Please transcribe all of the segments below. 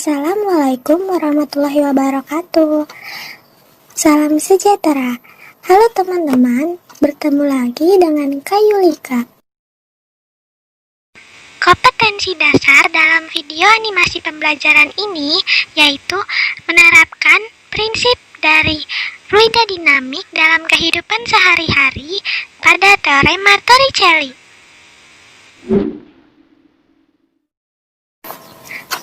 Assalamualaikum warahmatullahi wabarakatuh. Salam sejahtera. Halo teman-teman, bertemu lagi dengan Kak Yulika. Kompetensi dasar dalam video animasi pembelajaran ini yaitu menerapkan prinsip dari fluida dinamik dalam kehidupan sehari-hari pada teorema Torricelli.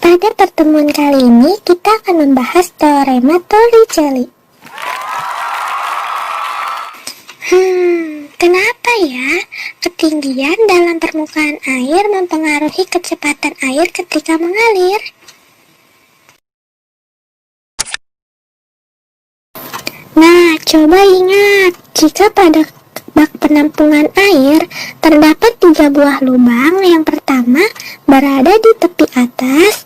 Pada pertemuan kali ini kita akan membahas teorema Torricelli. Kenapa ya ketinggian dalam permukaan air mempengaruhi kecepatan air ketika mengalir? Nah, coba ingat, jika pada bak penampungan air terdapat 3 buah lubang. Yang pertama berada di tepi atas,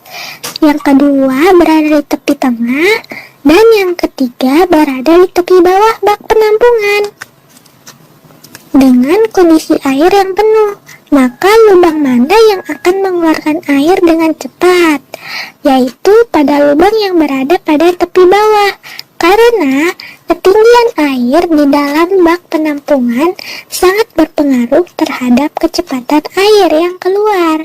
yang kedua berada di tepi tengah, dan yang ketiga berada di tepi bawah bak penampungan. Dengan kondisi air yang penuh, maka lubang mana yang akan mengeluarkan air dengan cepat? Yaitu pada lubang yang berada pada tepi bawah. Karena ketinggian air di dalam bak penampungan sangat berpengaruh terhadap kecepatan air yang keluar.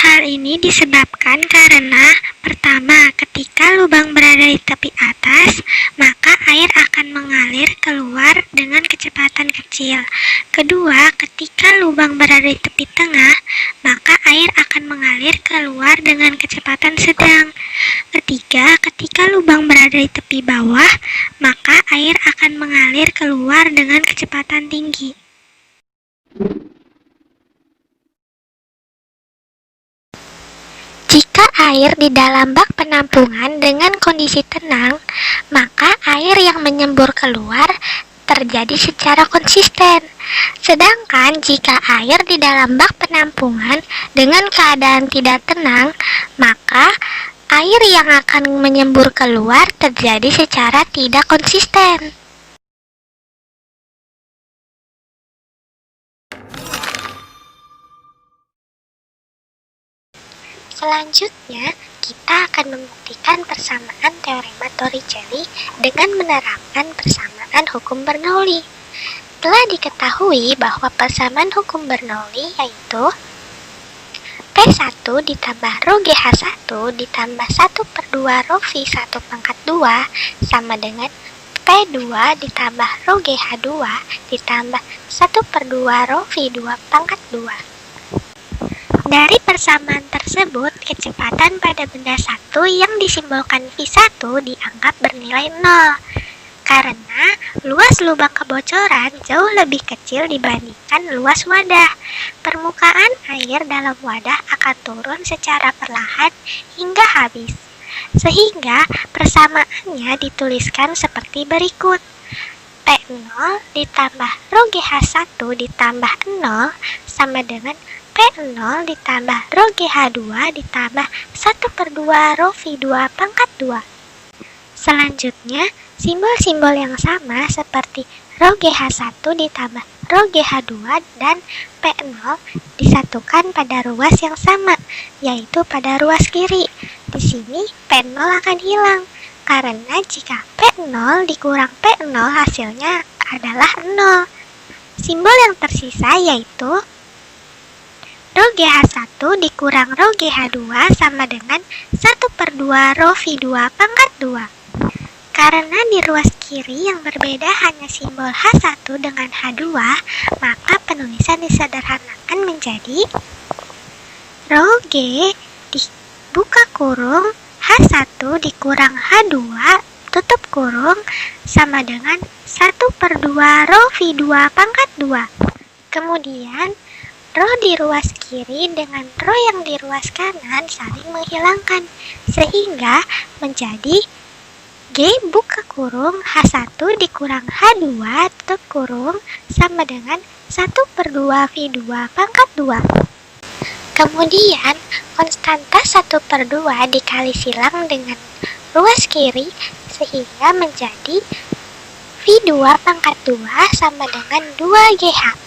Hal ini disebabkan karena pertama, ketika lubang berada di tepi atas, maka air akan mengalir keluar dengan kecepatan kecil. Kedua, ketika lubang berada di tepi tengah, maka air akan mengalir keluar dengan kecepatan sedang. Ketiga, ketika lubang berada di tepi bawah, maka air akan mengalir keluar dengan kecepatan tinggi. Jika air di dalam bak penampungan dengan kondisi tenang, maka air yang menyembur keluar terjadi secara konsisten. Sedangkan jika air di dalam bak penampungan dengan keadaan tidak tenang, maka air yang akan menyembur keluar terjadi secara tidak konsisten. Selanjutnya, kita akan membuktikan persamaan teorema Torricelli dengan menerapkan persamaan hukum Bernoulli. Telah diketahui bahwa persamaan hukum Bernoulli yaitu P1 ditambah rho GH1 ditambah 1/2 rho V1 pangkat 2 sama dengan P2 ditambah rho GH2 ditambah 1/2 rho V2 pangkat 2. Dari persamaan tersebut, kecepatan pada benda satu yang disimbolkan V1 dianggap bernilai 0, karena luas lubang kebocoran jauh lebih kecil dibandingkan luas wadah. Permukaan air dalam wadah akan turun secara perlahan hingga habis, sehingga persamaannya dituliskan seperti berikut. P0 ditambah rho GH1 ditambah 0 sama dengan P0 ditambah rho GH2 ditambah 1/2 rho V2 pangkat 2. Selanjutnya, simbol-simbol yang sama seperti rho GH1 ditambah rho GH2 dan P0 disatukan pada ruas yang sama, yaitu pada ruas kiri. Di sini P0 akan hilang, karena jika P0 dikurang P0 hasilnya adalah 0. Simbol yang tersisa yaitu rho GH1 dikurang rho GH2 sama dengan 1/2 rho V2 pangkat 2. Karena di ruas kiri yang berbeda hanya simbol H1 dengan H2, maka penulisan disederhanakan menjadi rho G dibuka kurung H1 dikurang H2 tutup kurung sama dengan 1/2 rho V2 pangkat 2. Kemudian rho di ruas kiri dengan rho yang di ruas kanan saling menghilangkan, sehingga menjadi G buka kurung H1 dikurang H2 tutup kurung sama dengan 1/2 V2 pangkat 2. Kemudian konstanta 1/2 dikali silang dengan ruas kiri, sehingga menjadi V2 pangkat 2 sama dengan 2GH.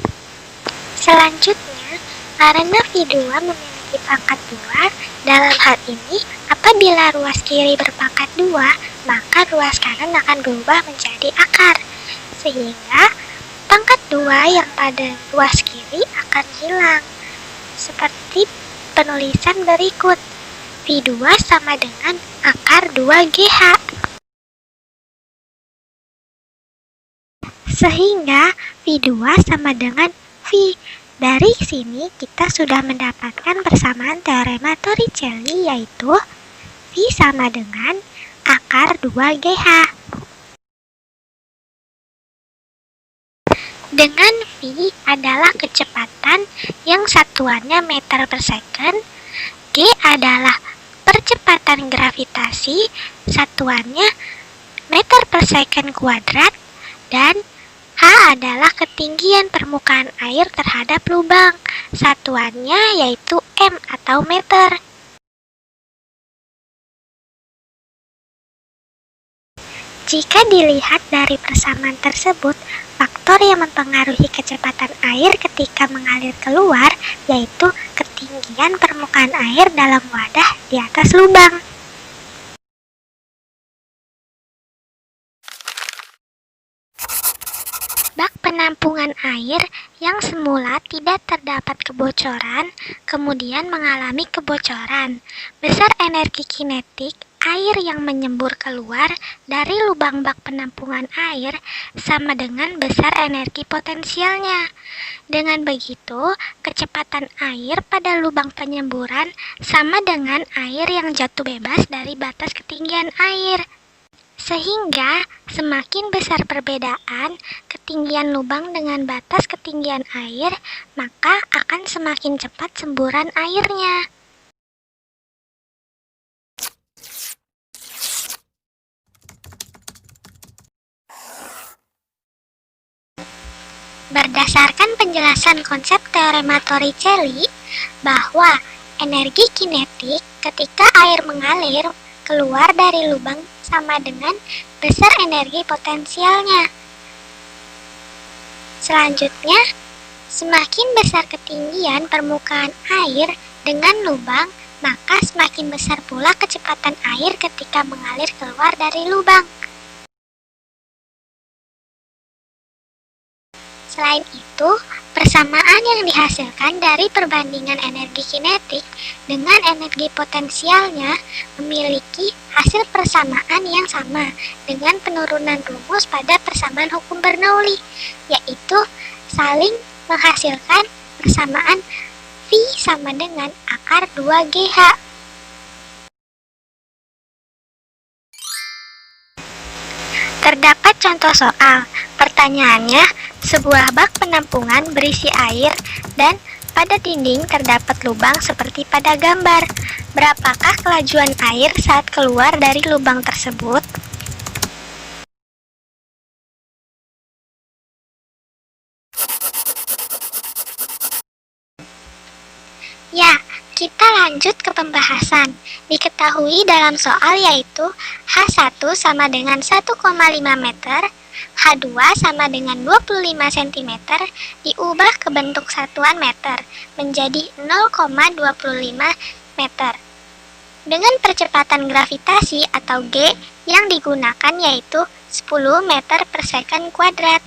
Selanjutnya, karena V2 memiliki memiliki pangkat 2. Dalam hal ini, apabila ruas kiri berpangkat 2, maka ruas kanan akan berubah menjadi akar. Sehingga pangkat 2 yang pada ruas kiri akan hilang. Seperti penulisan berikut. V2 sama dengan akar 2GH. Sehingga V2 sama dengan V. Dari sini kita sudah mendapatkan persamaan teorema Torricelli, yaitu V sama dengan akar 2GH. Dengan V adalah kecepatan yang satuannya meter per second, G adalah percepatan gravitasi, satuannya meter per second kuadrat, dan H adalah ketinggian permukaan air terhadap lubang, satuannya yaitu M atau meter. Jika dilihat dari persamaan tersebut, faktor yang mempengaruhi kecepatan air ketika mengalir keluar yaitu ketinggian permukaan air dalam wadah di atas lubang. Bak penampungan air yang semula tidak terdapat kebocoran, kemudian mengalami kebocoran. Besar energi kinetik air yang menyembur keluar dari lubang bak penampungan air sama dengan besar energi potensialnya. Dengan begitu, kecepatan air pada lubang penyemburan sama dengan air yang jatuh bebas dari batas ketinggian air. Sehingga semakin besar perbedaan ketinggian lubang dengan batas ketinggian air, maka akan semakin cepat semburan airnya. Berdasarkan penjelasan konsep teorema Torricelli bahwa energi kinetik ketika air mengalir keluar dari lubang sama dengan besar energi potensialnya. Selanjutnya, semakin besar ketinggian permukaan air dengan lubang, maka semakin besar pula kecepatan air ketika mengalir keluar dari lubang. Selain itu, persamaan yang dihasilkan dari perbandingan energi kinetik dengan energi potensialnya memiliki hasil persamaan yang sama dengan penurunan rumus pada persamaan hukum Bernoulli, yaitu saling menghasilkan persamaan V sama dengan akar 2GH. Terdapat contoh soal. Pertanyaannya, sebuah bak penampungan berisi air dan pada dinding terdapat lubang seperti pada gambar. Berapakah kelajuan air saat keluar dari lubang tersebut? Ya, kita lanjut ke pembahasan. Diketahui dalam soal yaitu H1 sama dengan 1,5 meter, H2 sama dengan 25 cm diubah ke bentuk satuan meter menjadi 0,25 meter. Dengan percepatan gravitasi atau G yang digunakan yaitu 10 meter per second kuadrat.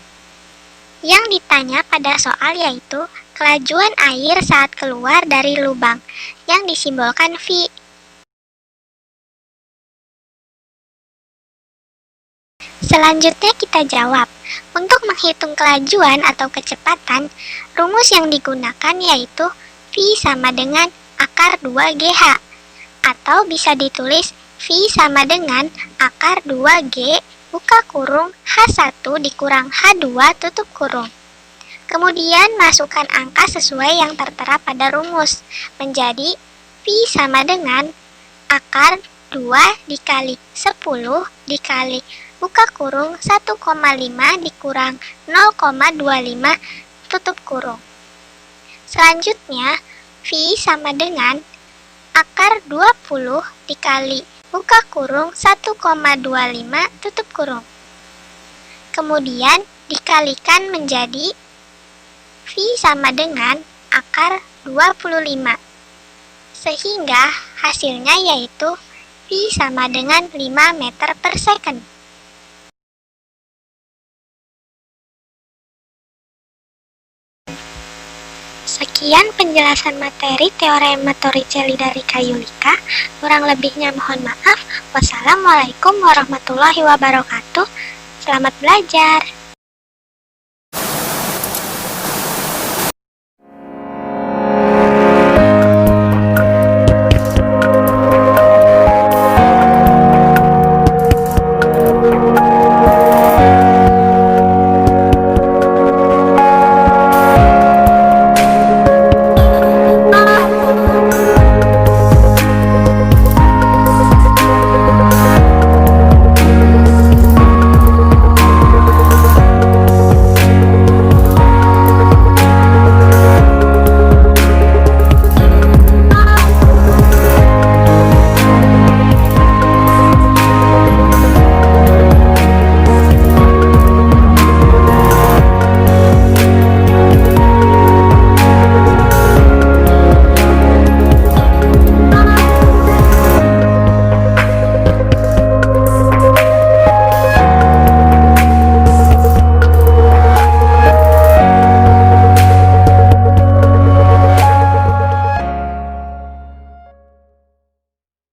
Yang ditanya pada soal yaitu kelajuan air saat keluar dari lubang yang disimbolkan V. Selanjutnya kita jawab. Untuk menghitung kelajuan atau kecepatan, rumus yang digunakan yaitu V sama dengan akar 2GH, atau bisa ditulis V sama dengan akar 2G buka kurung H1 dikurang H2 tutup kurung. Kemudian masukkan angka sesuai yang tertera pada rumus, menjadi V sama dengan akar 2 dikali 10 dikali buka kurung 1,5 dikurang 0,25 tutup kurung. Selanjutnya, V sama dengan akar 20 dikali buka kurung 1,25 tutup kurung. Kemudian dikalikan menjadi V sama dengan akar 25. sehingga hasilnya yaitu V sama dengan 5 meter per second. Sekian penjelasan materi teorema Torricelli dari Kayulika. Kurang lebihnya mohon maaf. Wassalamualaikum warahmatullahi wabarakatuh. Selamat belajar.